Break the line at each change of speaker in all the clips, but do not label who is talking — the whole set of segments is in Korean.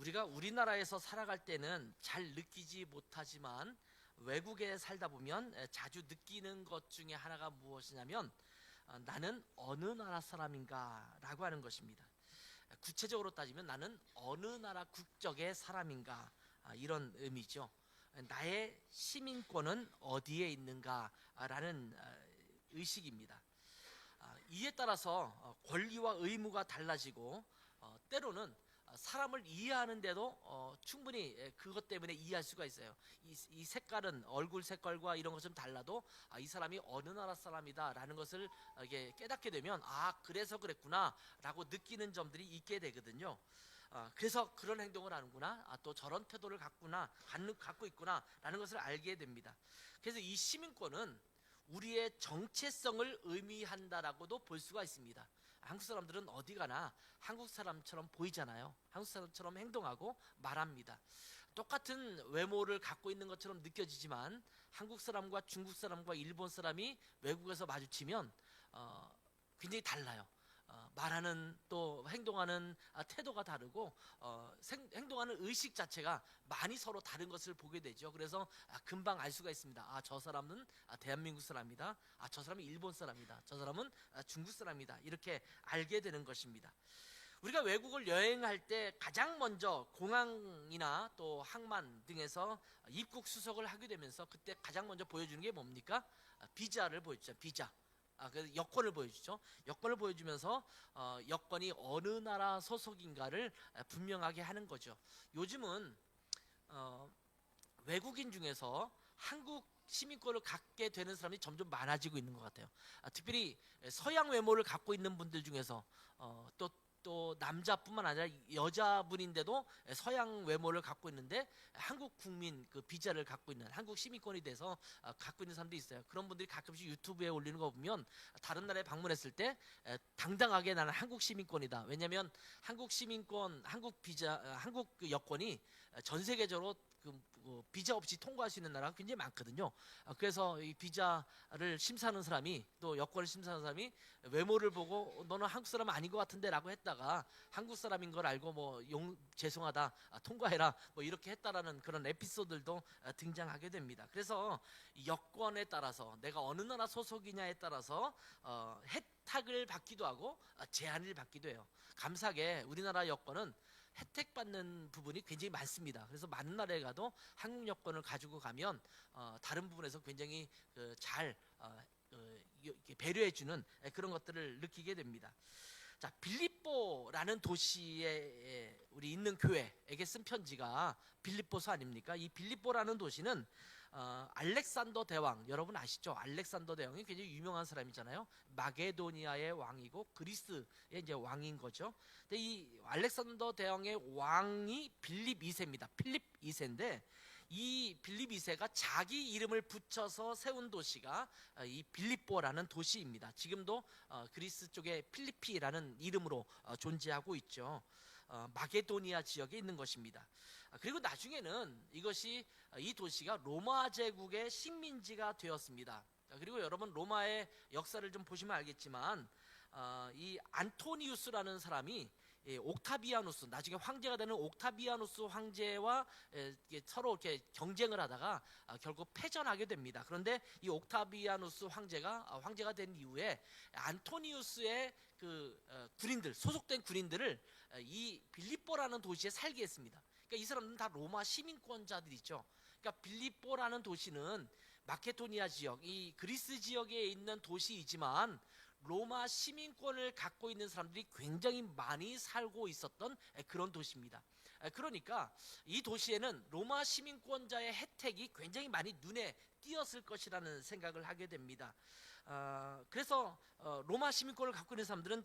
우리가 우리나라에서 살아갈 때는 잘 느끼지 못하지만 외국에 살다 보면 자주 느끼는 것 중에 하나가 무엇이냐면 나는 어느 나라 사람인가 라고 하는 것입니다. 구체적으로 따지면 나는 어느 나라 국적의 사람인가, 이런 의미죠. 나의 시민권은 어디에 있는가 라는 의식입니다. 이에 따라서 권리와 의무가 달라지고 때로는 사람을 이해하는데도 충분히 그것 때문에 이해할 수가 있어요. 이 색깔은 얼굴 색깔과 이런 것 좀 달라도 이 사람이 어느 나라 사람이다 라는 것을 이게 깨닫게 되면 그래서 그랬구나 라고 느끼는 점들이 있게 되거든요. 그래서 그런 행동을 하는구나, 또 저런 태도를 갖고 있구나 라는 것을 알게 됩니다. 그래서 이 시민권은 우리의 정체성을 의미한다라고도 볼 수가 있습니다. 한국 사람들은 어디 가나 한국 사람처럼 보이잖아요. 한국 사람처럼 행동하고 말합니다. 똑같은 외모를 갖고 있는 것처럼 느껴지지만 한국 사람과 중국 사람과 일본 사람이 외국에서 마주치면 굉장히 달라요. 말하는 또 행동하는 태도가 다르고 행동하는 의식 자체가 많이 서로 다른 것을 보게 되죠. 그래서 금방 알 수가 있습니다. 저 사람은 대한민국 사람이다. 저 사람은 일본 사람이다. 저 사람은 중국 사람이다. 이렇게 알게 되는 것입니다. 우리가 외국을 여행할 때 가장 먼저 공항이나 또 항만 등에서 입국 수속을 하게 되면서 그때 가장 먼저 보여주는 게 뭡니까? 비자를 보여주죠. 비자. 그래서 여권을 보여주죠. 여권을 보여주면서 여권이 어느 나라 소속인가를 분명하게 하는 거죠. 요즘은 외국인 중에서 한국 시민권을 갖게 되는 사람이 점점 많아지고 있는 것 같아요. 특별히 서양 외모를 갖고 있는 분들 중에서 또 남자뿐만 아니라 여자분인데도 서양 외모를 갖고 있는데 한국 국민 그 비자를 갖고 있는, 한국 시민권이 돼서 갖고 있는 사람도 있어요. 그런 분들이 가끔씩 유튜브에 올리는 거 보면 다른 나라에 방문했을 때 당당하게 나는 한국 시민권이다. 왜냐하면 한국 시민권, 한국 비자, 한국 그 여권이 전 세계적으로 비자 없이 통과할 수 있는 나라가 굉장히 많거든요. 그래서 이 비자를 심사하는 사람이, 또 여권을 심사하는 사람이 외모를 보고 너는 한국 사람 아닌 것 같은데 라고 했다가 한국 사람인 걸 알고 죄송하다, 통과해라, 이렇게 했다라는 그런 에피소드들도 등장하게 됩니다. 그래서 여권에 따라서 내가 어느 나라 소속이냐에 따라서 혜택을 받기도 하고 제한을 받기도 해요. 감사하게 우리나라 여권은 혜택 받는 부분이 굉장히 많습니다. 그래서 많은 나라에 가도 한국 여권을 가지고 가면 다른 부분에서 굉장히 잘 배려해주는 그런 것들을 느끼게 됩니다. 자, 빌립보라는 도시에 우리 있는 교회에게 쓴 편지가 빌립보서 아닙니까? 이 빌립보라는 도시는 알렉산더 대왕, 여러분 아시죠? 알렉산더 대왕이 굉장히 유명한 사람이잖아요. 마게도니아의 왕이고 그리스의 이제 왕인 거죠. 근데 이 알렉산더 대왕의 왕이 빌립 2세입니다. 필립 2세인데 이 빌립 2세가 자기 이름을 붙여서 세운 도시가 이 빌립보라는 도시입니다. 지금도 그리스 쪽에 필리피라는 이름으로 존재하고 있죠. 마게도니아 지역에 있는 것입니다. 그리고 나중에는 이 도시가 로마 제국의 식민지가 되었습니다. 그리고 여러분 로마의 역사를 좀 보시면 알겠지만 이 안토니우스라는 사람이 옥타비아누스, 나중에 황제가 되는 옥타비아누스 황제와 서로 이렇게 경쟁을 하다가 결국 패전하게 됩니다. 그런데 이 옥타비아누스 황제가 된 이후에 안토니우스의 군인들, 소속된 군인들을 이 빌립보라는 도시에 살게 했습니다. 그러니까 이 사람들은 다 로마 시민권자들이죠. 그러니까 빌립보라는 도시는 마케도니아 지역, 이 그리스 지역에 있는 도시이지만 로마 시민권을 갖고 있는 사람들이 굉장히 많이 살고 있었던 그런 도시입니다. 그러니까 이 도시에는 로마 시민권자의 혜택이 굉장히 많이 눈에 띄었을 것이라는 생각을 하게 됩니다. 그래서 로마 시민권을 갖고 있는 사람들은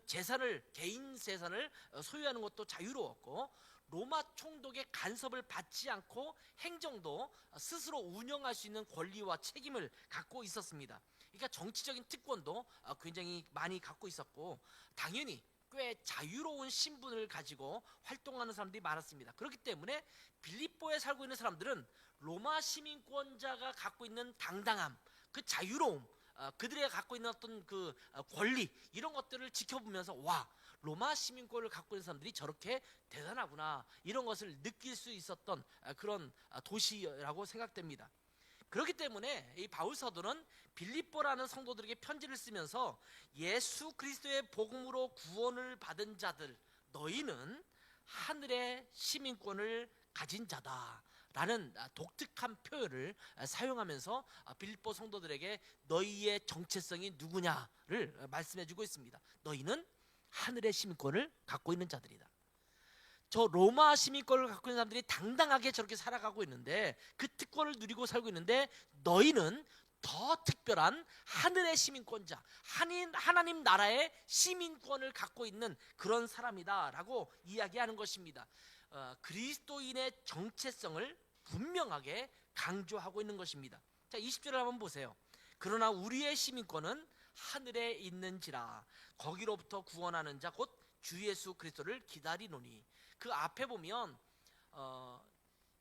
개인 재산을 소유하는 것도 자유로웠고, 로마 총독의 간섭을 받지 않고 행정도 스스로 운영할 수 있는 권리와 책임을 갖고 있었습니다. 그러니까 정치적인 특권도 굉장히 많이 갖고 있었고, 당연히 꽤 자유로운 신분을 가지고 활동하는 사람들이 많았습니다. 그렇기 때문에 빌립보에 살고 있는 사람들은 로마 시민권자가 갖고 있는 당당함, 그 자유로움, 그들의 갖고 있는 어떤 그 권리 이런 것들을 지켜보면서 와, 로마 시민권을 갖고 있는 사람들이 저렇게 대단하구나, 이런 것을 느낄 수 있었던 그런 도시라고 생각됩니다. 그렇기 때문에 이 바울 사도는 빌립보라는 성도들에게 편지를 쓰면서 예수 그리스도의 복음으로 구원을 받은 자들, 너희는 하늘의 시민권을 가진 자다라는 독특한 표현을 사용하면서 빌립보 성도들에게 너희의 정체성이 누구냐를 말씀해주고 있습니다. 너희는 하늘의 시민권을 갖고 있는 자들이다. 저 로마 시민권을 갖고 있는 사람들이 당당하게 저렇게 살아가고 있는데, 그 특권을 누리고 살고 있는데, 너희는 더 특별한 하늘의 시민권자, 하나님 나라의 시민권을 갖고 있는 그런 사람이다라고 이야기하는 것입니다. 그리스도인의 정체성을 분명하게 강조하고 있는 것입니다. 자, 20절을 한번 보세요. 그러나 우리의 시민권은 하늘에 있는지라 거기로부터 구원하는 자 곧 주 예수 그리스도를 기다리노니. 그 앞에 보면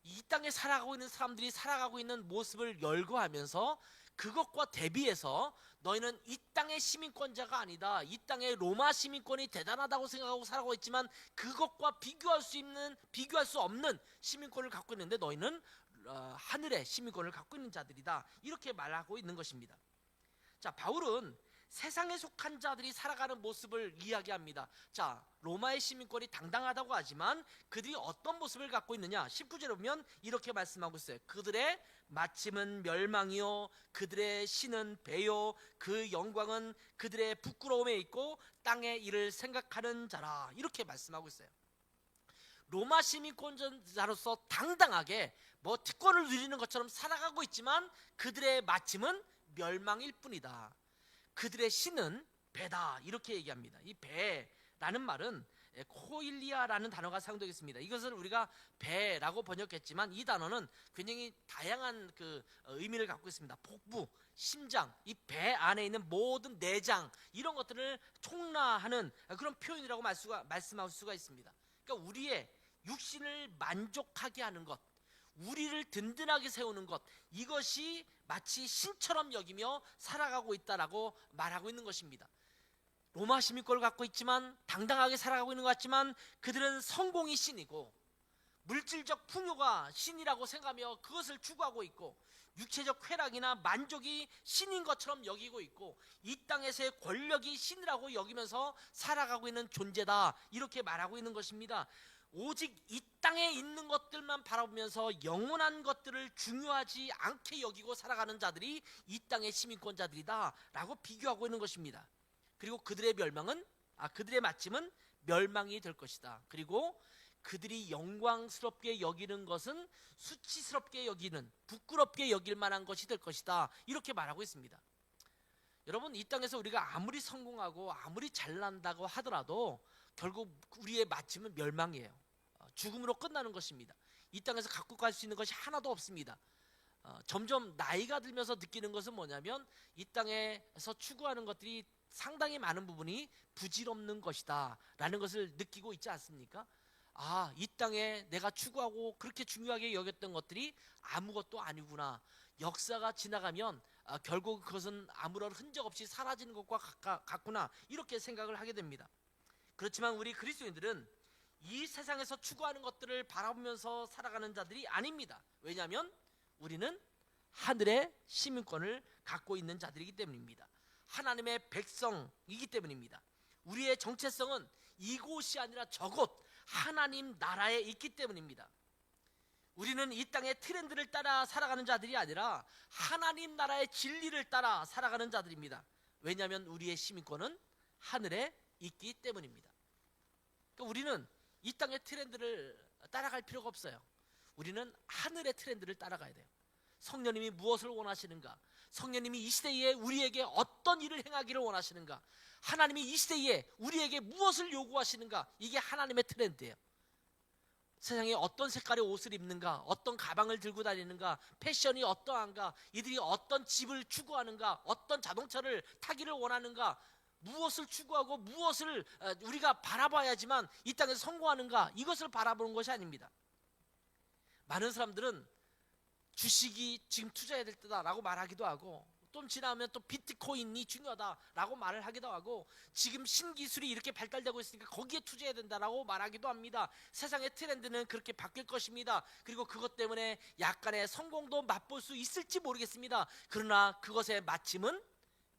이 땅에 살아가고 있는 사람들이 살아가고 있는 모습을 열거하면서 그것과 대비해서 너희는 이 땅의 시민권자가 아니다, 이 땅의 로마 시민권이 대단하다고 생각하고 살아가고 있지만 그것과 비교할 수 없는 시민권을 갖고 있는데 너희는 하늘의 시민권을 갖고 있는 자들이다, 이렇게 말하고 있는 것입니다. 자, 바울은 세상에 속한 자들이 살아가는 모습을 이야기합니다. 자, 로마의 시민권이 당당하다고 하지만 그들이 어떤 모습을 갖고 있느냐, 19절에 보면 이렇게 말씀하고 있어요. 그들의 마침은 멸망이요 그들의 신은 배요 그 영광은 그들의 부끄러움에 있고 땅의 일을 생각하는 자라, 이렇게 말씀하고 있어요. 로마 시민권자로서 당당하게 뭐 특권을 누리는 것처럼 살아가고 있지만 그들의 마침은 멸망일 뿐이다. 그들의 신은 배다, 이렇게 얘기합니다. 이 배라는 말은 코일리아라는 단어가 사용되겠습니다. 이것을 우리가 배라고 번역했지만 이 단어는 굉장히 다양한 그 의미를 갖고 있습니다. 복부, 심장, 이 배 안에 있는 모든 내장, 이런 것들을 총괄하는 그런 표현이라고 말씀할 수가 있습니다. 그러니까 우리의 육신을 만족하게 하는 것, 우리를 든든하게 세우는 것, 이것이 마치 신처럼 여기며 살아가고 있다라고 말하고 있는 것입니다. 로마 시민권을 갖고 있지만 당당하게 살아가고 있는 것 같지만 그들은 성공이 신이고 물질적 풍요가 신이라고 생각하며 그것을 추구하고 있고 육체적 쾌락이나 만족이 신인 것처럼 여기고 있고 이 땅에서의 권력이 신이라고 여기면서 살아가고 있는 존재다, 이렇게 말하고 있는 것입니다. 오직 이 땅에 있는 것들만 바라보면서 영원한 것들을 중요하지 않게 여기고 살아가는 자들이 이 땅의 시민권자들이다 라고 비교하고 있는 것입니다. 그리고 그들의 마침은 멸망이 될 것이다. 그리고 그들이 영광스럽게 여기는 것은 수치스럽게 여기는, 부끄럽게 여길 만한 것이 될 것이다, 이렇게 말하고 있습니다. 여러분, 이 땅에서 우리가 아무리 성공하고 아무리 잘난다고 하더라도 결국 우리의 마침은 멸망이에요. 죽음으로 끝나는 것입니다. 이 땅에서 갖고 갈 수 있는 것이 하나도 없습니다. 점점 나이가 들면서 느끼는 것은 뭐냐면 이 땅에서 추구하는 것들이 상당히 많은 부분이 부질없는 것이다 라는 것을 느끼고 있지 않습니까? 아, 이 땅에 내가 추구하고 그렇게 중요하게 여겼던 것들이 아무것도 아니구나, 역사가 지나가면 결국 그것은 아무런 흔적 없이 사라지는 것과 같구나, 이렇게 생각을 하게 됩니다. 그렇지만 우리 그리스도인들은 이 세상에서 추구하는 것들을 바라보면서 살아가는 자들이 아닙니다. 왜냐하면 우리는 하늘의 시민권을 갖고 있는 자들이기 때문입니다. 하나님의 백성이기 때문입니다. 우리의 정체성은 이곳이 아니라 저곳 하나님 나라에 있기 때문입니다. 우리는 이 땅의 트렌드를 따라 살아가는 자들이 아니라 하나님 나라의 진리를 따라 살아가는 자들입니다. 왜냐하면 우리의 시민권은 하늘에 있기 때문입니다. 그러니까 우리는 이 땅의 트렌드를 따라갈 필요가 없어요. 우리는 하늘의 트렌드를 따라가야 돼요. 성령님이 무엇을 원하시는가, 성령님이 이 시대에 우리에게 어떤 일을 행하기를 원하시는가, 하나님이 이 시대에 우리에게 무엇을 요구하시는가, 이게 하나님의 트렌드예요. 세상에 어떤 색깔의 옷을 입는가, 어떤 가방을 들고 다니는가, 패션이 어떠한가, 이들이 어떤 집을 추구하는가, 어떤 자동차를 타기를 원하는가, 무엇을 추구하고 무엇을 우리가 바라봐야지만 이 땅에서 성공하는가, 이것을 바라보는 것이 아닙니다. 많은 사람들은 주식이 지금 투자해야 될 때다라고 말하기도 하고 좀 지나면 또 비트코인이 중요하다라고 말을 하기도 하고, 지금 신기술이 이렇게 발달되고 있으니까 거기에 투자해야 된다라고 말하기도 합니다. 세상의 트렌드는 그렇게 바뀔 것입니다. 그리고 그것 때문에 약간의 성공도 맛볼 수 있을지 모르겠습니다. 그러나 그것의 마침은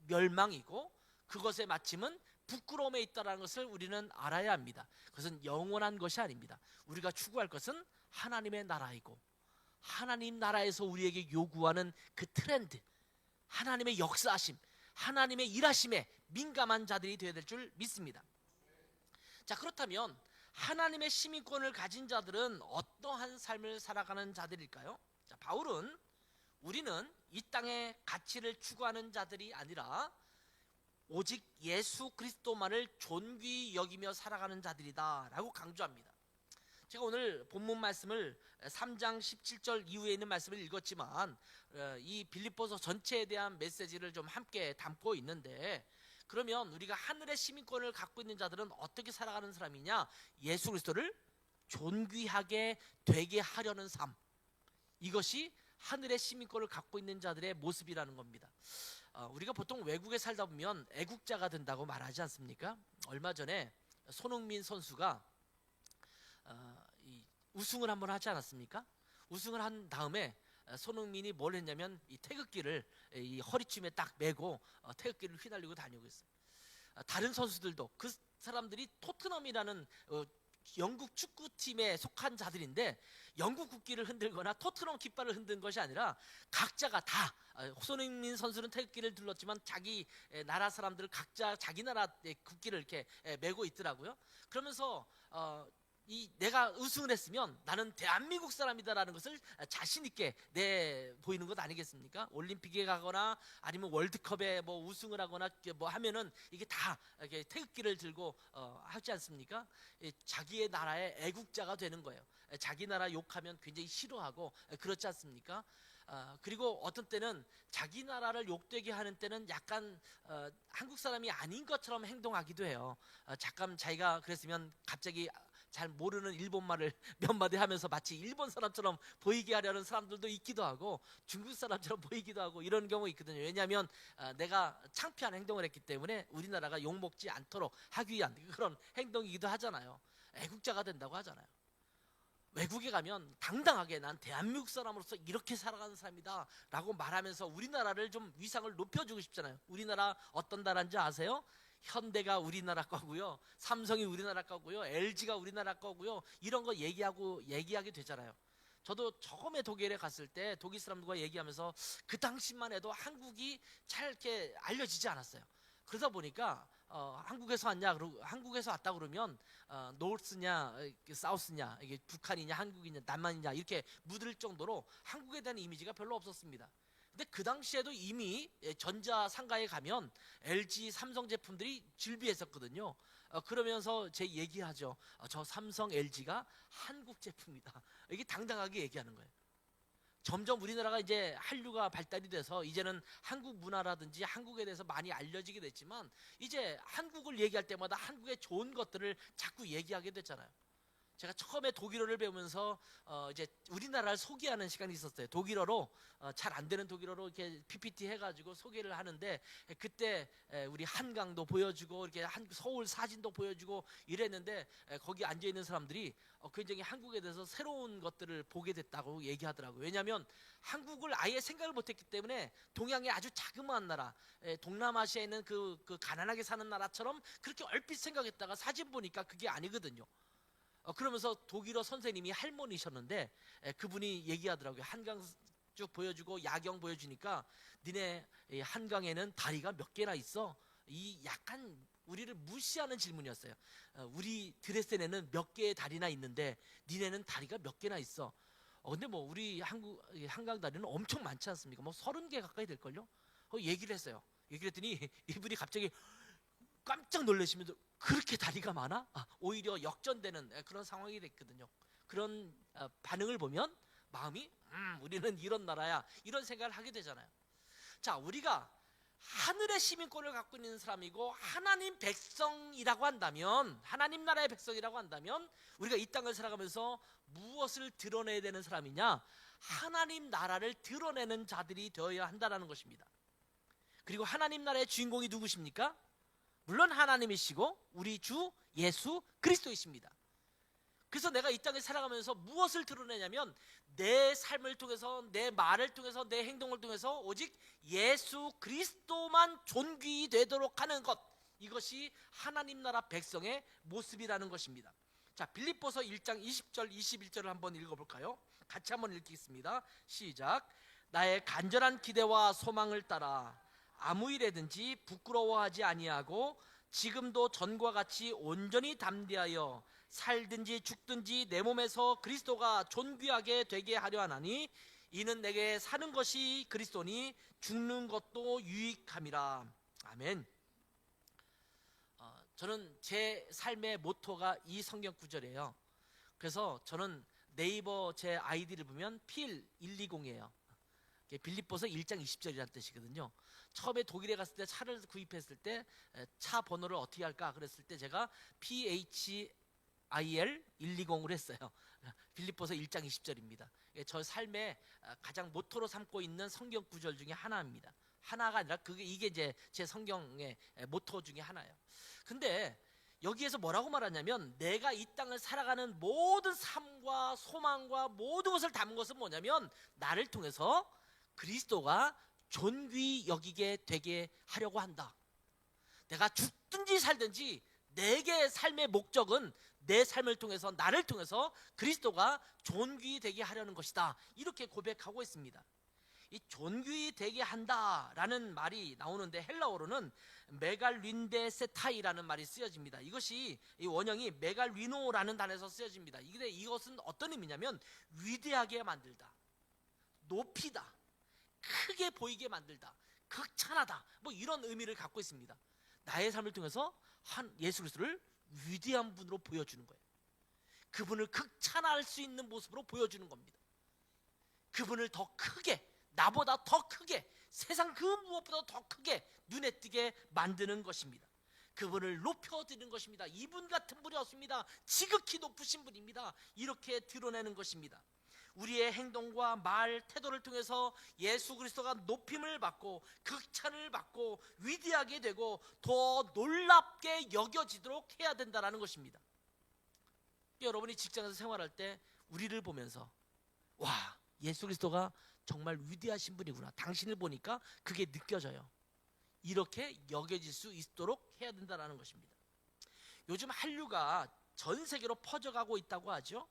멸망이고 그것의 마침은 부끄러움에 있다는 것을 우리는 알아야 합니다. 그것은 영원한 것이 아닙니다. 우리가 추구할 것은 하나님의 나라이고, 하나님 나라에서 우리에게 요구하는 그 트렌드, 하나님의 역사하심, 하나님의 일하심에 민감한 자들이 되어야 될 줄 믿습니다. 자, 그렇다면 하나님의 시민권을 가진 자들은 어떠한 삶을 살아가는 자들일까요? 자, 바울은 우리는 이 땅의 가치를 추구하는 자들이 아니라 오직 예수 그리스도만을 존귀히 여기며 살아가는 자들이다 라고 강조합니다. 제가 오늘 본문 말씀을 3장 17절 이후에 있는 말씀을 읽었지만 이 빌립보서 전체에 대한 메시지를 좀 함께 담고 있는데, 그러면 우리가 하늘의 시민권을 갖고 있는 자들은 어떻게 살아가는 사람이냐? 예수 그리스도를 존귀하게 되게 하려는 삶, 이것이 하늘의 시민권을 갖고 있는 자들의 모습이라는 겁니다. 우리가 보통 외국에 살다 보면 애국자가 된다고 말하지 않습니까? 얼마 전에 손흥민 선수가 우승을 한번 하지 않았습니까? 우승을 한 다음에 손흥민이 뭘 했냐면 이 태극기를 이 허리춤에 딱 메고 태극기를 휘날리고 다니고 있어요. 다른 선수들도, 그 사람들이 토트넘이라는 영국 축구팀에 속한 자들인데, 영국 국기를 흔들거나 토트넘 깃발을 흔든 것이 아니라 각자가 다, 손흥민 선수는 태극기를 들렀지만 자기 나라 사람들 각자 자기 나라 국기를 이렇게 메고 있더라고요. 그러면서 내가 우승을 했으면 나는 대한민국 사람이다라는 것을 자신 있게 보이는 것 아니겠습니까? 올림픽에 가거나 아니면 월드컵에 뭐 우승을 하거나 뭐 하면은 이게 다 이렇게 태극기를 들고 하지 않습니까? 자기의 나라의 애국자가 되는 거예요. 자기 나라 욕하면 굉장히 싫어하고 그렇지 않습니까? 그리고 어떤 때는 자기 나라를 욕되게 하는 때는 약간 한국 사람이 아닌 것처럼 행동하기도 해요. 잠깐 자기가 그랬으면 갑자기 잘 모르는 일본말을 몇 마디 하면서 마치 일본 사람처럼 보이게 하려는 사람들도 있기도 하고, 중국 사람처럼 보이기도 하고, 이런 경우 있거든요. 왜냐하면 내가 창피한 행동을 했기 때문에 우리나라가 욕먹지 않도록 하기 위한 그런 행동이기도 하잖아요. 애국자가 된다고 하잖아요. 외국에 가면 당당하게 난 대한민국 사람으로서 이렇게 살아가는 사람이다 라고 말하면서 우리나라를 좀 위상을 높여주고 싶잖아요. 우리나라 어떤 나라인지 아세요? 현대가 우리나라 거고요, 삼성이 우리나라 거고요, LG가 우리나라 거고요, 이런 거 얘기하게 되잖아요. 저도 처음에 독일에 갔을 때 독일 사람들과 얘기하면서 그 당시만 해도 한국이 잘 이렇게 알려지지 않았어요. 그러다 보니까 한국에서 왔냐, 한국에서 왔다 그러면 노스냐 사우스냐, 이게 북한이냐 한국이냐 남한이냐 이렇게 묻을 정도로 한국에 대한 이미지가 별로 없었습니다. 근데 그 당시에도 이미 전자 상가에 가면 LG, 삼성 제품들이 즐비했었거든요. 그러면서 제 얘기하죠. 저 삼성, LG가 한국 제품이다. 이게 당당하게 얘기하는 거예요. 점점 우리나라가 이제 한류가 발달이 돼서 이제는 한국 문화라든지 한국에 대해서 많이 알려지게 됐지만, 이제 한국을 얘기할 때마다 한국의 좋은 것들을 자꾸 얘기하게 됐잖아요. 제가 처음에 독일어를 배우면서 이제 우리나라를 소개하는 시간이 있었어요. 독일어로 잘 안 되는 독일어로 이렇게 PPT 해가지고 소개를 하는데, 그때 우리 한강도 보여주고 이렇게 서울 사진도 보여주고 이랬는데, 거기 앉아 있는 사람들이 굉장히 한국에 대해서 새로운 것들을 보게 됐다고 얘기하더라고요. 왜냐하면 한국을 아예 생각을 못했기 때문에 동양의 아주 자그마한 나라, 동남아시아에 있는 그 가난하게 사는 나라처럼 그렇게 얼핏 생각했다가 사진 보니까 그게 아니거든요. 그러면서 독일어 선생님이 할머니셨는데 그분이 얘기하더라고요. 한강 쭉 보여주고 야경 보여주니까 니네 한강에는 다리가 몇 개나 있어? 이 약간 우리를 무시하는 질문이었어요. 우리 드레스덴에는 몇 개의 다리나 있는데 니네는 다리가 몇 개나 있어? 근데 뭐 우리 한강 다리는 엄청 많지 않습니까? 뭐 30개 가까이 될걸요? 얘기를 했어요. 얘기를 했더니 이분이 갑자기 깜짝 놀라시면서 그렇게 다리가 많아? 오히려 역전되는 그런 상황이 됐거든요. 그런 반응을 보면 마음이 우리는 이런 나라야, 이런 생각을 하게 되잖아요. 자, 우리가 하늘의 시민권을 갖고 있는 사람이고 하나님 백성이라고 한다면, 하나님 나라의 백성이라고 한다면 우리가 이 땅을 살아가면서 무엇을 드러내야 되는 사람이냐? 하나님 나라를 드러내는 자들이 되어야 한다는 것입니다. 그리고 하나님 나라의 주인공이 누구십니까? 물론 하나님이시고 우리 주 예수 그리스도이십니다. 그래서 내가 이 땅에 살아가면서 무엇을 드러내냐면 내 삶을 통해서, 내 말을 통해서, 내 행동을 통해서 오직 예수 그리스도만 존귀 되도록 하는 것, 이것이 하나님 나라 백성의 모습이라는 것입니다. 자, 빌립보서 1장 20절 21절을 한번 읽어볼까요? 같이 한번 읽겠습니다. 시작. 나의 간절한 기대와 소망을 따라 아무 일에든지 부끄러워하지 아니하고 지금도 전과 같이 온전히 담대하여 살든지 죽든지 내 몸에서 그리스도가 존귀하게 되게 하려 하나니 이는 내게 사는 것이 그리스도니 죽는 것도 유익함이라. 아멘. 저는 제 삶의 모토가 이 성경 구절이에요. 그래서 저는 네이버 제 아이디를 보면 필120이에요. 빌립보서 1장 20절이라는 뜻이거든요. 처음에 독일에 갔을 때 차를 구입했을 때 차 번호를 어떻게 할까 그랬을 때 제가 PHIL120으로 했어요. 빌립보서 1장 20절입니다. 저 삶의 가장 모토로 삼고 있는 성경 구절 중에 하나입니다. 하나가 아니라 이게 이제 제 성경의 모토 중에 하나예요. 근데 여기에서 뭐라고 말하냐면 내가 이 땅을 살아가는 모든 삶과 소망과 모든 것을 담은 것은 뭐냐면 나를 통해서 그리스도가 존귀 여기게 되게 하려고 한다. 내가 죽든지 살든지 내게 삶의 목적은 내 삶을 통해서, 나를 통해서 그리스도가 존귀 되게 하려는 것이다. 이렇게 고백하고 있습니다. 이 존귀 되게 한다라는 말이 나오는데 헬라어로는 메갈린데세타이라는 말이 쓰여집니다. 이것이 이 원형이 메갈리노라는 단어에서 쓰여집니다. 근데 이것은 어떤 의미냐면 위대하게 만들다, 높이다, 크게 보이게 만들다, 극찬하다, 뭐 이런 의미를 갖고 있습니다. 나의 삶을 통해서 예수 그리스도를 위대한 분으로 보여주는 거예요. 그분을 극찬할 수 있는 모습으로 보여주는 겁니다. 그분을 더 크게, 나보다 더 크게, 세상 그 무엇보다 더 크게 눈에 띄게 만드는 것입니다. 그분을 높여드리는 것입니다. 이분 같은 분이 없습니다. 지극히 높으신 분입니다. 이렇게 드러내는 것입니다. 우리의 행동과 말, 태도를 통해서 예수 그리스도가 높임을 받고 극찬을 받고 위대하게 되고 더 놀랍게 여겨지도록 해야 된다는 것입니다. 여러분이 직장에서 생활할 때 우리를 보면서 와, 예수 그리스도가 정말 위대하신 분이구나, 당신을 보니까 그게 느껴져요. 이렇게 여겨질 수 있도록 해야 된다는 것입니다. 요즘 한류가 전 세계로 퍼져가고 있다고 하죠.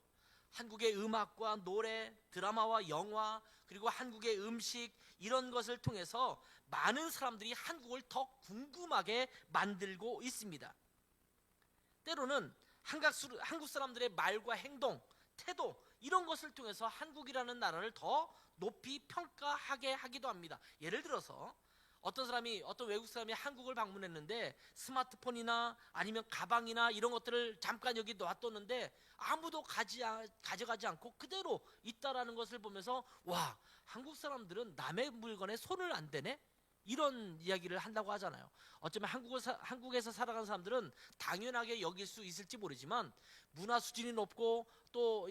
한국의 음악과 노래, 드라마와 영화, 그리고 한국의 음식, 이런 것을 통해서 많은 사람들이 한국을 더 궁금하게 만들고 있습니다. 때로는 한국 사람들의 말과 행동, 태도, 이런 것을 통해서 한국이라는 나라를 더 높이 평가하게 하기도 합니다. 예를 들어서 어떤 외국 사람이 한국을 방문했는데 스마트폰이나 아니면 가방이나 이런 것들을 잠깐 여기 놔뒀는데 아무도 가져가지 않고 그대로 있다라는 것을 보면서 와, 한국 사람들은 남의 물건에 손을 안 대네? 이런 이야기를 한다고 하잖아요. 어쩌면 한국에서 살아가는 사람들은 당연하게 여길 수 있을지 모르지만 문화 수준이 높고 또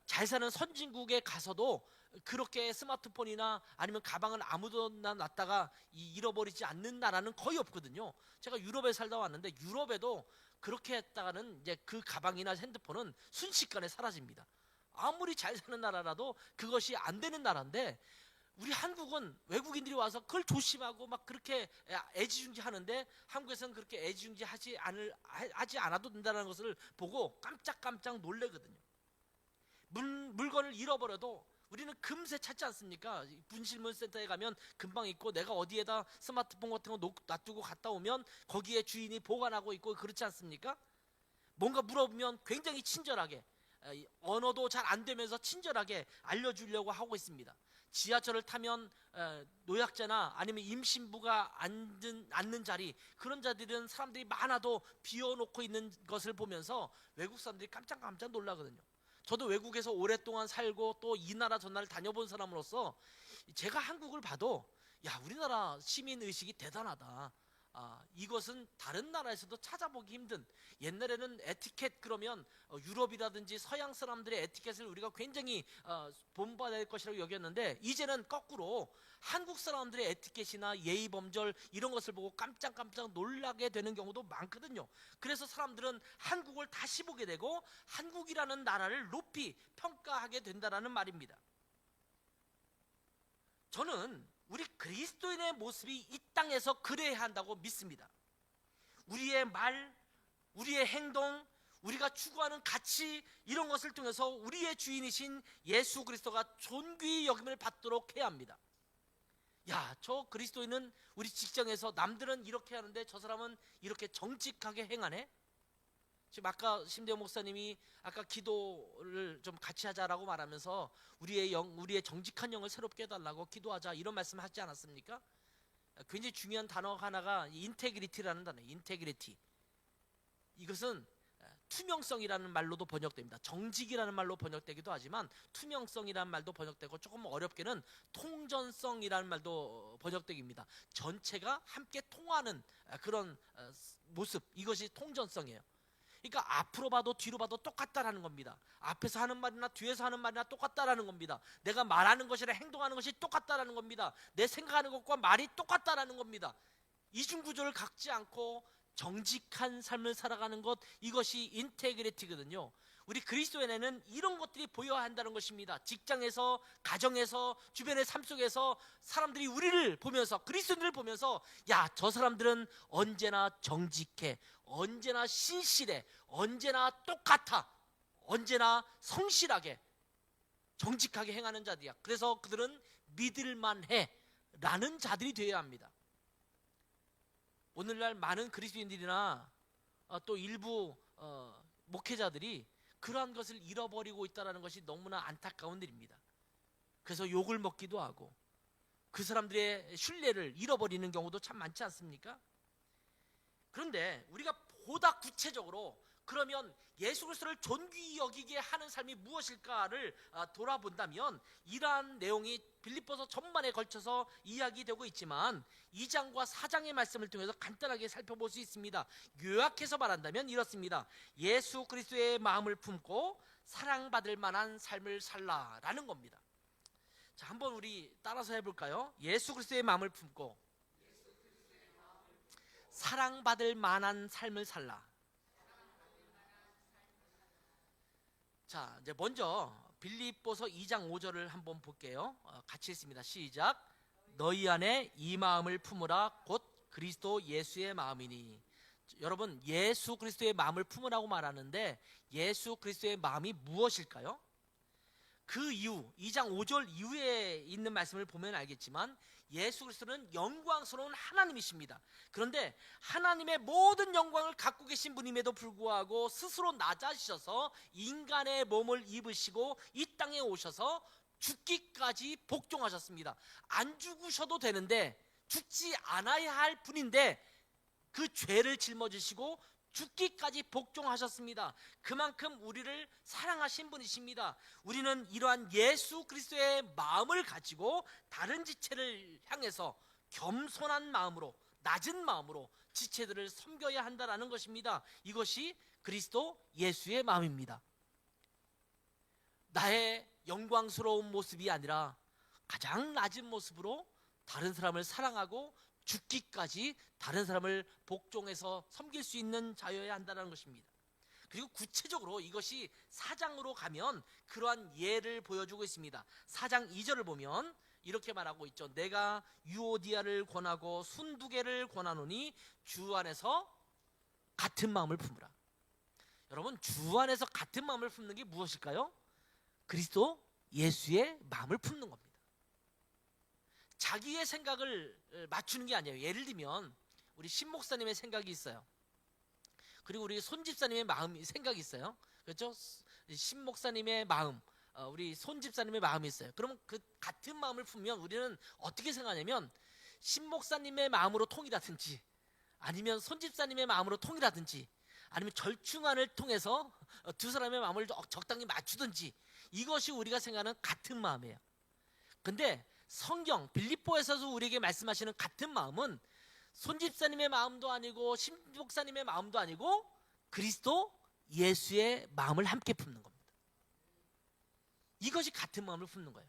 잘 사는 선진국에 가서도 그렇게 스마트폰이나 아니면 가방을 아무데나 놨다가 잃어버리지 않는 나라는 거의 없거든요. 제가 유럽에 살다 왔는데 유럽에도 그렇게 했다가는 이제 그 가방이나 핸드폰은 순식간에 사라집니다. 아무리 잘 사는 나라라도 그것이 안 되는 나라인데 우리 한국은 외국인들이 와서 그걸 조심하고 막 그렇게 애지중지하는데 한국에서는 그렇게 애지중지하지 않아도 된다는 것을 보고 깜짝깜짝 놀래거든요. 물건을 잃어버려도 우리는 금세 찾지 않습니까? 분실물센터에 가면 금방 있고 내가 어디에다 스마트폰 같은 거 놔두고 갔다 오면 거기에 주인이 보관하고 있고 그렇지 않습니까? 뭔가 물어보면 굉장히 친절하게, 언어도 잘 안 되면서 친절하게 알려주려고 하고 있습니다. 지하철을 타면 노약자나 아니면 임신부가 앉는 자리, 그런 자들은 사람들이 많아도 비워놓고 있는 것을 보면서 외국 사람들이 깜짝 놀라거든요. 저도 외국에서 오랫동안 살고 또 이 나라 저 나라를 다녀본 사람으로서 제가 한국을 봐도 야, 우리나라 시민의식이 대단하다, 이것은 다른 나라에서도 찾아보기 힘든, 옛날에는 에티켓 그러면 유럽이라든지 서양 사람들의 에티켓을 우리가 굉장히 본받아야 될 것이라고 여겼는데, 이제는 거꾸로 한국 사람들의 에티켓이나 예의 범절 이런 것을 보고 깜짝깜짝 놀라게 되는 경우도 많거든요. 그래서 사람들은 한국을 다시 보게 되고 한국이라는 나라를 높이 평가하게 된다는 말입니다. 저는 우리 그리스도인의 모습이 이 땅에서 그래야 한다고 믿습니다. 우리의 말, 우리의 행동, 우리가 추구하는 가치, 이런 것을 통해서 우리의 주인이신 예수 그리스도가 존귀히 여김을 받도록 해야 합니다. 야, 저 그리스도인은 우리 직장에서 남들은 이렇게 하는데 저 사람은 이렇게 정직하게 행하네? 지금 아까 심대호 목사님이 아까 기도를 좀 같이 하자라고 말하면서 우리의 정직한 영을 새롭게 해달라고 기도하자, 이런 말씀 하지 않았습니까? 굉장히 중요한 단어 하나가 인테그리티라는 단어예요. 인테그리티. 이것은 투명성이라는 말로도 번역됩니다. 정직이라는 말로 번역되기도 하지만 투명성이라는 말도 번역되고, 조금 어렵게는 통전성이라는 말도 번역됩니다. 전체가 함께 통하는 그런 모습, 이것이 통전성이에요. 그러니까 앞으로 봐도 뒤로 봐도 똑같다라는 겁니다. 앞에서 하는 말이나 뒤에서 하는 말이나 똑같다라는 겁니다. 내가 말하는 것이나 행동하는 것이 똑같다라는 겁니다. 내 생각하는 것과 말이 똑같다라는 겁니다. 이중구조를 갖지 않고 정직한 삶을 살아가는 것, 이것이 인테그리티거든요. 우리 그리스도인에는 이런 것들이 보여야 한다는 것입니다. 직장에서, 가정에서, 주변의 삶 속에서 사람들이 우리를 보면서, 그리스도인들을 보면서, 야, 저 사람들은 언제나 정직해, 언제나 신실해, 언제나 똑같아, 언제나 성실하게 정직하게 행하는 자들이야. 그래서 그들은 믿을만해 라는 자들이 되어야 합니다. 오늘날 많은 그리스도인들이나 또 일부 목회자들이 그러한 것을 잃어버리고 있다는 것이 너무나 안타까운 일입니다. 그래서 욕을 먹기도 하고 그 사람들의 신뢰를 잃어버리는 경우도 참 많지 않습니까? 그런데 우리가 보다 구체적으로 그러면 예수 그리스도를 존귀히 여기게 하는 삶이 무엇일까를 돌아본다면, 이러한 내용이 빌립보서 전반에 걸쳐서 이야기되고 있지만 2장과 4장의 말씀을 통해서 간단하게 살펴볼 수 있습니다. 요약해서 말한다면 이렇습니다. 예수 그리스도의 마음을 품고 사랑받을 만한 삶을 살라라는 겁니다. 자, 한번 우리 따라서 해볼까요? 예수 그리스도의 마음을 품고 사랑받을 만한 삶을 살라. 자, 이제 먼저 빌립보서 2장 5절을 한번 볼게요. 같이 읽습니다. 시작. 너희 안에 이 마음을 품으라. 곧 그리스도 예수의 마음이니. 여러분, 예수 그리스도의 마음을 품으라고 말하는데 예수 그리스도의 마음이 무엇일까요? 그 이후 2장 5절 이후에 있는 말씀을 보면 알겠지만 예수 그리스도는 영광스러운 하나님이십니다. 그런데 하나님의 모든 영광을 갖고 계신 분임에도 불구하고 스스로 낮아지셔서 인간의 몸을 입으시고 이 땅에 오셔서 죽기까지 복종하셨습니다. 안 죽으셔도 되는데, 죽지 않아야 할 분인데 그 죄를 짊어지시고 죽기까지 복종하셨습니다. 그만큼 우리를 사랑하신 분이십니다. 우리는 이러한 예수 그리스도의 마음을 가지고 다른 지체를 향해서 겸손한 마음으로, 낮은 마음으로 지체들을 섬겨야 한다는 것입니다. 이것이 그리스도 예수의 마음입니다. 나의 영광스러운 모습이 아니라 가장 낮은 모습으로 다른 사람을 사랑하고 죽기까지 다른 사람을 복종해서 섬길 수 있는 자여야 한다는 것입니다. 그리고 구체적으로 이것이 4장으로 가면 그러한 예를 보여주고 있습니다. 4장 2절을 보면 이렇게 말하고 있죠. 내가 유오디아를 권하고 순두개를 권하노니 주 안에서 같은 마음을 품으라. 여러분, 주 안에서 같은 마음을 품는 게 무엇일까요? 그리스도 예수의 마음을 품는 겁니다. 자기의 생각을 맞추는 게 아니에요. 예를 들면 우리 신 목사님의 생각이 있어요. 그리고 우리 손 집사님의 생각이 있어요. 그렇죠? 신 목사님의 마음, 우리 손 집사님의 마음이 있어요. 그러면 그 같은 마음을 품으면 우리는 어떻게 생각하냐면 신 목사님의 마음으로 통일하든지, 아니면 손 집사님의 마음으로 통일하든지, 아니면 절충안을 통해서 두 사람의 마음을 적당히 맞추든지, 이것이 우리가 생각하는 같은 마음이에요. 근데 성경 빌립보에서도 우리에게 말씀하시는 같은 마음은 손집사님의 마음도 아니고 신목사님의 마음도 아니고 그리스도 예수의 마음을 함께 품는 겁니다. 이것이 같은 마음을 품는 거예요.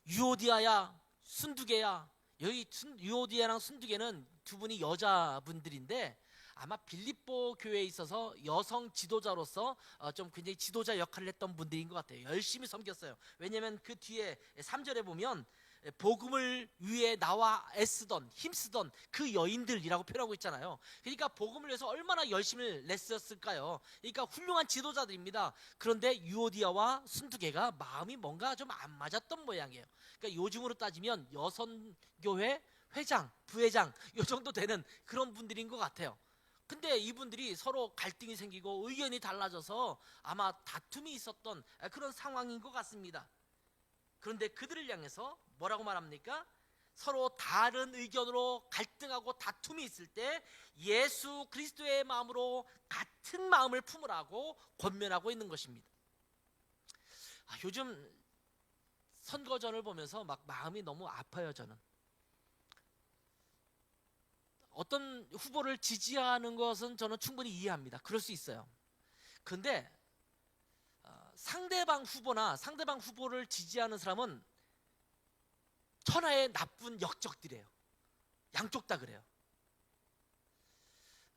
유오디아야 순두개야. 여기 유오디아랑 순두개는 두 분이 여자분들인데 아마 빌립보 교회에 있어서 여성 지도자로서 좀 굉장히 지도자 역할을 했던 분들인 것 같아요. 열심히 섬겼어요. 왜냐하면 그 뒤에 3절에 보면 복음을 위해 나와 애쓰던 힘쓰던 그 여인들이라고 표현하고 있잖아요. 그러니까 복음을 위해서 얼마나 열심히 냈었을까요? 그러니까 훌륭한 지도자들입니다. 그런데 유오디아와 순두개가 마음이 뭔가 좀 안 맞았던 모양이에요. 그러니까 요즘으로 따지면 여선교회 회장, 부회장 요 정도 되는 그런 분들인 것 같아요. 근데 이분들이 서로 갈등이 생기고 의견이 달라져서 아마 다툼이 있었던 그런 상황인 것 같습니다. 그런데 그들을 향해서 뭐라고 말합니까? 서로 다른 의견으로 갈등하고 다툼이 있을 때 예수 그리스도의 마음으로 같은 마음을 품으라고 권면하고 있는 것입니다. 요즘 선거전을 보면서 막 마음이 너무 아파요. 저는 어떤 후보를 지지하는 것은 저는 충분히 이해합니다. 그럴 수 있어요. 그런데 상대방 후보나 상대방 후보를 지지하는 사람은 천하의 나쁜 역적들이에요. 양쪽 다 그래요.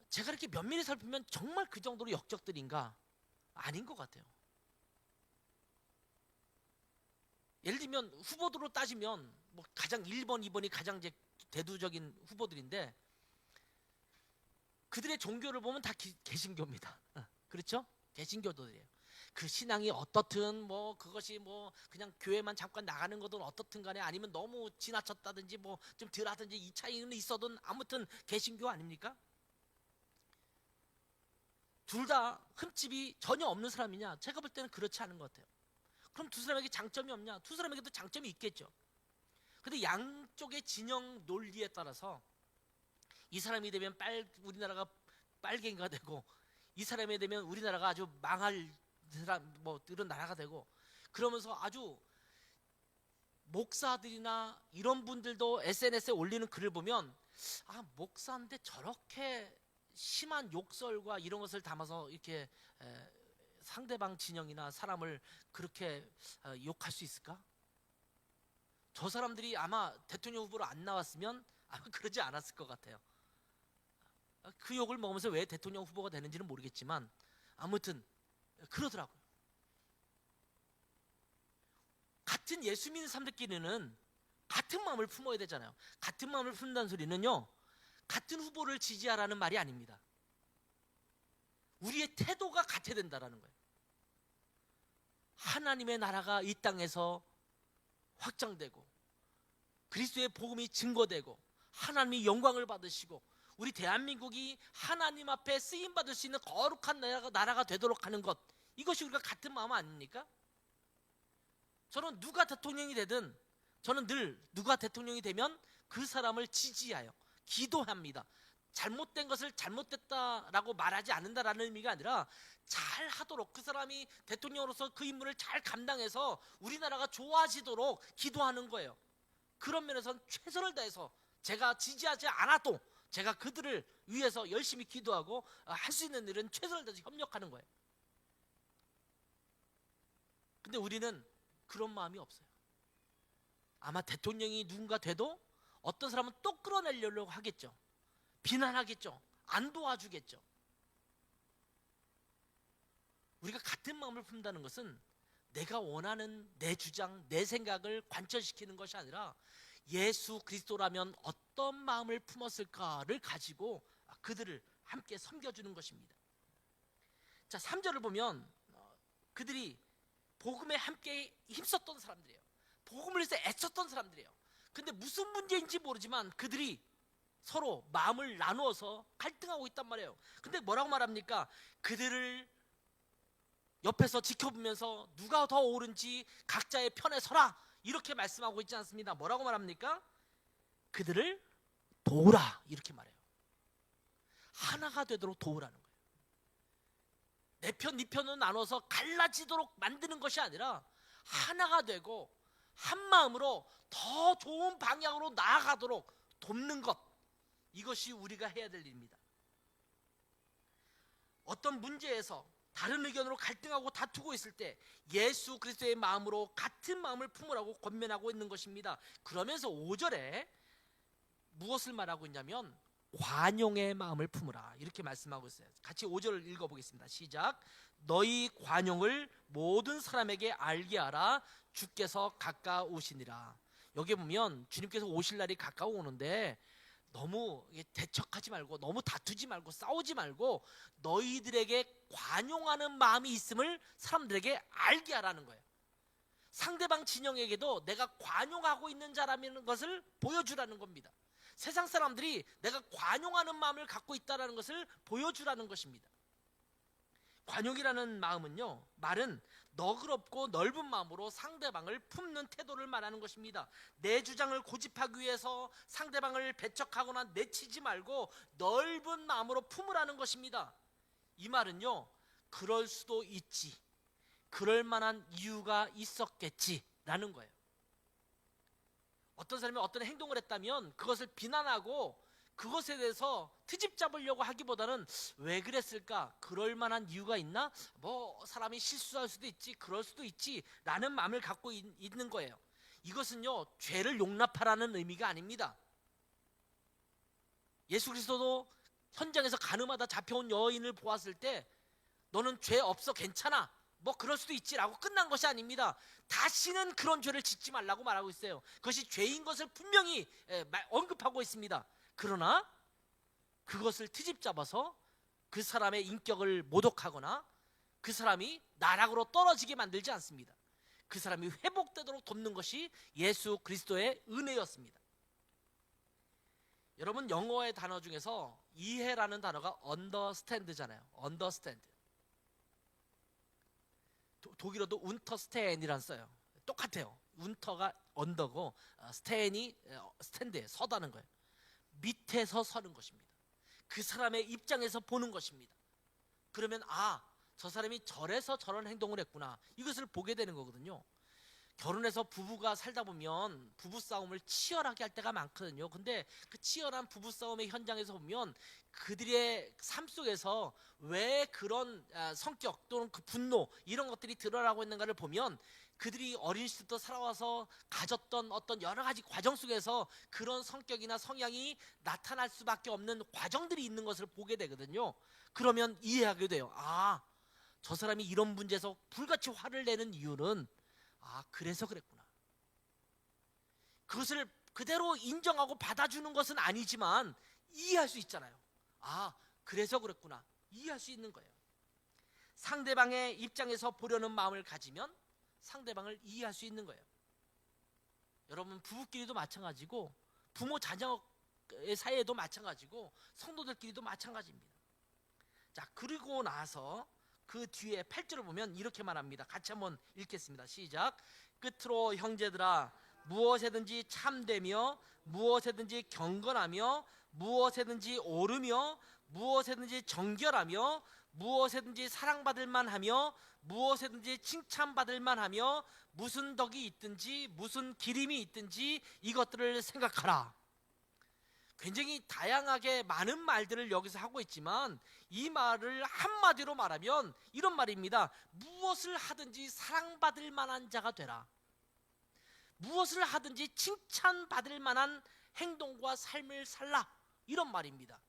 제가 이렇게 면밀히 살피면 정말 그 정도로 역적들인가? 아닌 것 같아요. 예를 들면 후보들로 따지면 뭐 가장 1번, 2번이 가장 이제 대두적인 후보들인데 그들의 종교를 보면 다 개신교입니다. 그렇죠? 개신교도들이에요. 그 신앙이 어떻든 뭐 그것이 뭐 그냥 교회만 잠깐 나가는 거든 어떻든 간에 아니면 너무 지나쳤다든지 뭐 좀 덜하든지 이 차이는 있어도 아무튼 개신교 아닙니까? 둘 다 흠집이 전혀 없는 사람이냐? 제가 볼 때는 그렇지 않은 것 같아요. 그럼 두 사람에게 장점이 없냐? 두 사람에게도 장점이 있겠죠. 근데 양쪽의 진영 논리에 따라서 이 사람이 되면 우리나라가 빨갱이가 되고 이 사람이 되면 우리나라가 아주 망할 사람 뭐 이런 나라가 되고 그러면서 아주 목사들이나 이런 분들도 SNS에 올리는 글을 보면 목사인데 저렇게 심한 욕설과 이런 것을 담아서 이렇게 상대방 진영이나 사람을 그렇게 욕할 수 있을까? 저 사람들이 아마 대통령 후보로 안 나왔으면 아마 그러지 않았을 것 같아요. 그 욕을 먹으면서 왜 대통령 후보가 되는지는 모르겠지만 아무튼 그러더라고요. 같은 예수 믿는 사람들끼리는 같은 마음을 품어야 되잖아요. 같은 마음을 품는다는 소리는요, 같은 후보를 지지하라는 말이 아닙니다. 우리의 태도가 같아야 된다는 거예요. 하나님의 나라가 이 땅에서 확장되고 그리스도의 복음이 증거되고 하나님이 영광을 받으시고 우리 대한민국이 하나님 앞에 쓰임받을 수 있는 거룩한 나라가 되도록 하는 것, 이것이 우리가 같은 마음 아닙니까? 저는 누가 대통령이 되든 저는 늘 누가 대통령이 되면 그 사람을 지지하여 기도합니다. 잘못된 것을 잘못됐다라고 말하지 않는다라는 의미가 아니라 잘 하도록, 그 사람이 대통령으로서 그 임무를 잘 감당해서 우리나라가 좋아지도록 기도하는 거예요. 그런 면에서는 최선을 다해서 제가 지지하지 않아도 제가 그들을 위해서 열심히 기도하고 할 수 있는 일은 최선을 다해서 협력하는 거예요. 근데 우리는 그런 마음이 없어요. 아마 대통령이 누군가 돼도 어떤 사람은 또 끌어내려고 하겠죠. 비난하겠죠. 안 도와주겠죠. 우리가 같은 마음을 품는다는 것은 내가 원하는 내 주장, 내 생각을 관철시키는 것이 아니라 예수 그리스도라면 어떤 마음을 품었을까를 가지고 그들을 함께 섬겨주는 것입니다. 자, 3절을 보면 그들이 복음에 함께 힘썼던 사람들이에요. 복음을 위해서 애썼던 사람들이에요. 근데 무슨 문제인지 모르지만 그들이 서로 마음을 나누어서 갈등하고 있단 말이에요. 근데 뭐라고 말합니까? 그들을 옆에서 지켜보면서 누가 더 옳은지 각자의 편에 서라, 이렇게 말씀하고 있지 않습니다. 뭐라고 말합니까? 그들을 도우라, 이렇게 말해요. 하나가 되도록 도우라는 거예요. 내 편, 네 편으로 나눠서 갈라지도록 만드는 것이 아니라 하나가 되고 한 마음으로 더 좋은 방향으로 나아가도록 돕는 것, 이것이 우리가 해야 될 일입니다. 어떤 문제에서 다른 의견으로 갈등하고 다투고 있을 때 예수 그리스도의 마음으로 같은 마음을 품으라고 권면하고 있는 것입니다. 그러면서 5절에 무엇을 말하고 있냐면 관용의 마음을 품으라 이렇게 말씀하고 있어요. 같이 5절을 읽어보겠습니다. 시작. 너희 관용을 모든 사람에게 알게 하라. 주께서 가까우시니라. 여기 보면 주님께서 오실 날이 가까워오는데 너무 대척하지 말고 너무 다투지 말고 싸우지 말고 너희들에게 관용하는 마음이 있음을 사람들에게 알게 하라는 거예요. 상대방 진영에게도 내가 관용하고 있는 자라는 것을 보여주라는 겁니다. 세상 사람들이 내가 관용하는 마음을 갖고 있다는 것을 보여주라는 것입니다. 관용이라는 마음은요, 말은 너그럽고 넓은 마음으로 상대방을 품는 태도를 말하는 것입니다. 내 주장을 고집하기 위해서 상대방을 배척하거나 내치지 말고 넓은 마음으로 품으라는 것입니다. 이 말은요, 그럴 수도 있지, 그럴 만한 이유가 있었겠지라는 거예요. 어떤 사람이 어떤 행동을 했다면 그것을 비난하고 그것에 대해서 트집 잡으려고 하기보다는 왜 그랬을까? 그럴 만한 이유가 있나? 뭐 사람이 실수할 수도 있지, 그럴 수도 있지 라는 마음을 갖고 있는 거예요. 이것은요, 죄를 용납하라는 의미가 아닙니다. 예수 그리스도도 현장에서 가늠하다 잡혀온 여인을 보았을 때 너는 죄 없어, 괜찮아, 뭐 그럴 수도 있지라고 끝난 것이 아닙니다. 다시는 그런 죄를 짓지 말라고 말하고 있어요. 그것이 죄인 것을 분명히 언급하고 있습니다. 그러나 그것을 트집 잡아서 그 사람의 인격을 모독하거나 그 사람이 나락으로 떨어지게 만들지 않습니다. 그 사람이 회복되도록 돕는 것이 예수 그리스도의 은혜였습니다. 여러분, 영어의 단어 중에서 이해라는 단어가 understand잖아요. understand. 독일어도 운터스탠이란 써요. 똑같아요. 운터가 언더고 스탠이 스탠드에 서다는 거예요. 밑에서 서는 것입니다. 그 사람의 입장에서 보는 것입니다. 그러면 저 사람이 저래서 저런 행동을 했구나, 이것을 보게 되는 거거든요. 결혼해서 부부가 살다 보면 부부싸움을 치열하게 할 때가 많거든요. 근데 그 치열한 부부싸움의 현장에서 보면 그들의 삶 속에서 왜 그런 성격 또는 그 분노 이런 것들이 드러나고 있는가를 보면 그들이 어린 시절부터 살아와서 가졌던 어떤 여러 가지 과정 속에서 그런 성격이나 성향이 나타날 수밖에 없는 과정들이 있는 것을 보게 되거든요. 그러면 이해하게 돼요. 저 사람이 이런 문제에서 불같이 화를 내는 이유는 그래서 그랬구나. 그것을 그대로 인정하고 받아주는 것은 아니지만 이해할 수 있잖아요. 그래서 그랬구나, 이해할 수 있는 거예요. 상대방의 입장에서 보려는 마음을 가지면 상대방을 이해할 수 있는 거예요. 여러분, 부부끼리도 마찬가지고 부모 자녀의 사이에도 마찬가지고 성도들끼리도 마찬가지입니다. 자, 그리고 나서 그 뒤에 8절을 보면 이렇게 말합니다. 같이 한번 읽겠습니다. 시작. 끝으로 형제들아, 무엇에든지 참되며 무엇에든지 경건하며 무엇에든지 옳으며 무엇에든지 정결하며 무엇에든지 사랑받을 만하며 무엇에든지 칭찬받을 만하며 무슨 덕이 있든지 무슨 기림이 있든지 이것들을 생각하라. 굉장히 다양하게 많은 말들을 여기서 하고 있지만 이 말을 한마디로 말하면 이런 말입니다. 무엇을 하든지 사랑받을 만한 자가 되라. 무엇을 하든지 칭찬받을 만한 행동과 삶을 살라, 이런 말입니다.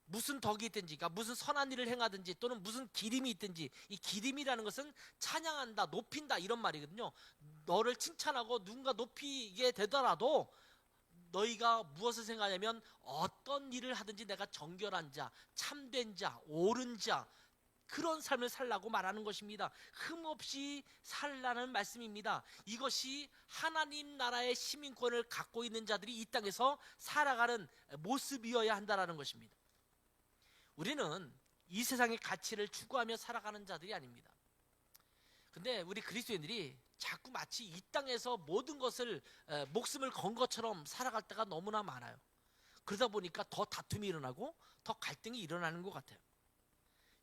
무슨 덕이 있든지, 그러니까 무슨 선한 일을 행하든지 또는 무슨 기림이 있든지, 이 기림이라는 것은 찬양한다, 높인다 이런 말이거든요. 너를 칭찬하고 누군가 높이게 되더라도 너희가 무엇을 생각하냐면 어떤 일을 하든지 내가 정결한 자, 참된 자, 옳은 자, 그런 삶을 살라고 말하는 것입니다. 흠없이 살라는 말씀입니다. 이것이 하나님 나라의 시민권을 갖고 있는 자들이 이 땅에서 살아가는 모습이어야 한다는 것입니다. 우리는 이 세상의 가치를 추구하며 살아가는 자들이 아닙니다. 근데 우리 그리스도인들이 자꾸 마치 이 땅에서 모든 것을 목숨을 건 것처럼 살아갈 때가 너무나 많아요. 그러다 보니까 더 다툼이 일어나고 더 갈등이 일어나는 것 같아요.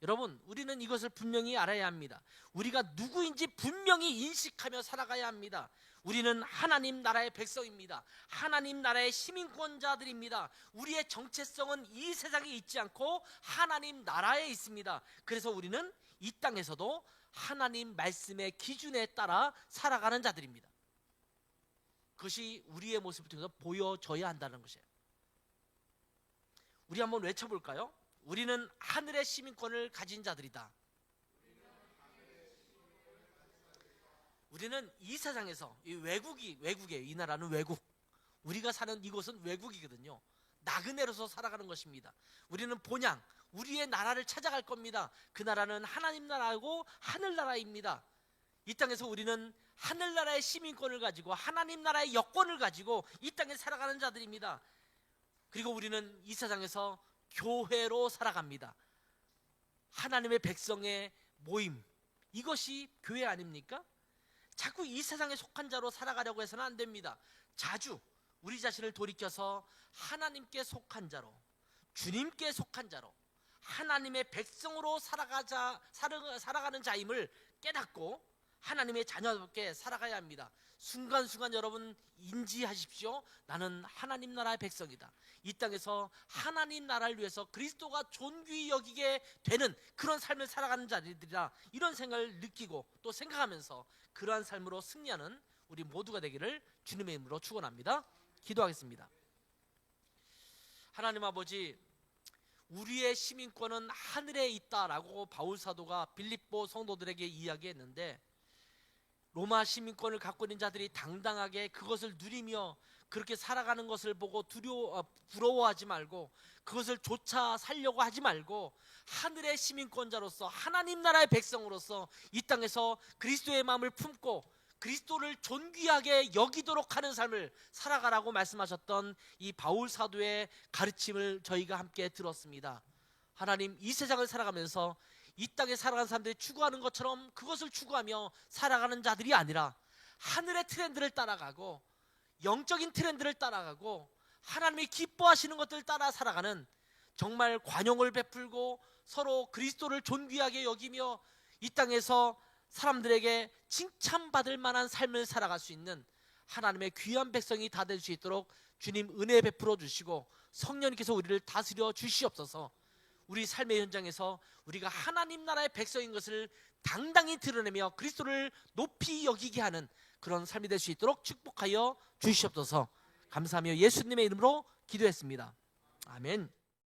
여러분, 우리는 이것을 분명히 알아야 합니다. 우리가 누구인지 분명히 인식하며 살아가야 합니다. 우리는 하나님 나라의 백성입니다. 하나님 나라의 시민권자들입니다. 우리의 정체성은 이 세상에 있지 않고 하나님 나라에 있습니다. 그래서 우리는 이 땅에서도 하나님 말씀의 기준에 따라 살아가는 자들입니다. 그것이 우리의 모습을 통해서 보여져야 한다는 것이에요. 우리 한번 외쳐볼까요? 우리는 하늘의 시민권을 가진 자들이다. 우리는 이 세상에서 외국이에요. 이 나라는 외국. 우리가 사는 이곳은 외국이거든요. 나그네로서 살아가는 것입니다. 우리는 본향, 우리의 나라를 찾아갈 겁니다. 그 나라는 하나님 나라고 하늘나라입니다. 이 땅에서 우리는 하늘나라의 시민권을 가지고 하나님 나라의 여권을 가지고 이 땅에 살아가는 자들입니다. 그리고 우리는 이 세상에서 교회로 살아갑니다. 하나님의 백성의 모임, 이것이 교회 아닙니까? 자꾸 이 세상에 속한 자로 살아가려고 해서는 안 됩니다. 자주 우리 자신을 돌이켜서 하나님께 속한 자로, 주님께 속한 자로, 하나님의 백성으로 살아가는 자임을 깨닫고 하나님의 자녀답게 살아가야 합니다. 순간순간 여러분 인지하십시오. 나는 하나님 나라의 백성이다. 이 땅에서 하나님 나라를 위해서 그리스도가 존귀히 여기게 되는 그런 삶을 살아가는 자들이다. 이런 생각을 느끼고 또 생각하면서 그러한 삶으로 승리하는 우리 모두가 되기를 주님의 이름으로 축원합니다. 기도하겠습니다. 하나님 아버지, 우리의 시민권은 하늘에 있다라고 바울 사도가 빌립보 성도들에게 이야기했는데, 로마 시민권을 갖고 있는 자들이 당당하게 그것을 누리며 그렇게 살아가는 것을 보고 부러워하지 말고 그것을 좇아 살려고 하지 말고 하늘의 시민권자로서 하나님 나라의 백성으로서 이 땅에서 그리스도의 마음을 품고 그리스도를 존귀하게 여기도록 하는 삶을 살아가라고 말씀하셨던 이 바울 사도의 가르침을 저희가 함께 들었습니다. 하나님, 이 세상을 살아가면서 이 땅에 살아가는 사람들이 추구하는 것처럼 그것을 추구하며 살아가는 자들이 아니라 하늘의 트렌드를 따라가고 영적인 트렌드를 따라가고 하나님이 기뻐하시는 것들을 따라 살아가는, 정말 관용을 베풀고 서로 그리스도를 존귀하게 여기며 이 땅에서 사람들에게 칭찬받을 만한 삶을 살아갈 수 있는 하나님의 귀한 백성이 다 될 수 있도록 주님 은혜 베풀어 주시고 성령님께서 우리를 다스려 주시옵소서. 우리 삶의 현장에서 우리가 하나님 나라의 백성인 것을 당당히 드러내며 그리스도를 높이 여기게 하는 그런 삶이 될 수 있도록 축복하여 주시옵소서. 감사하며 예수님의 이름으로 기도했습니다. 아멘.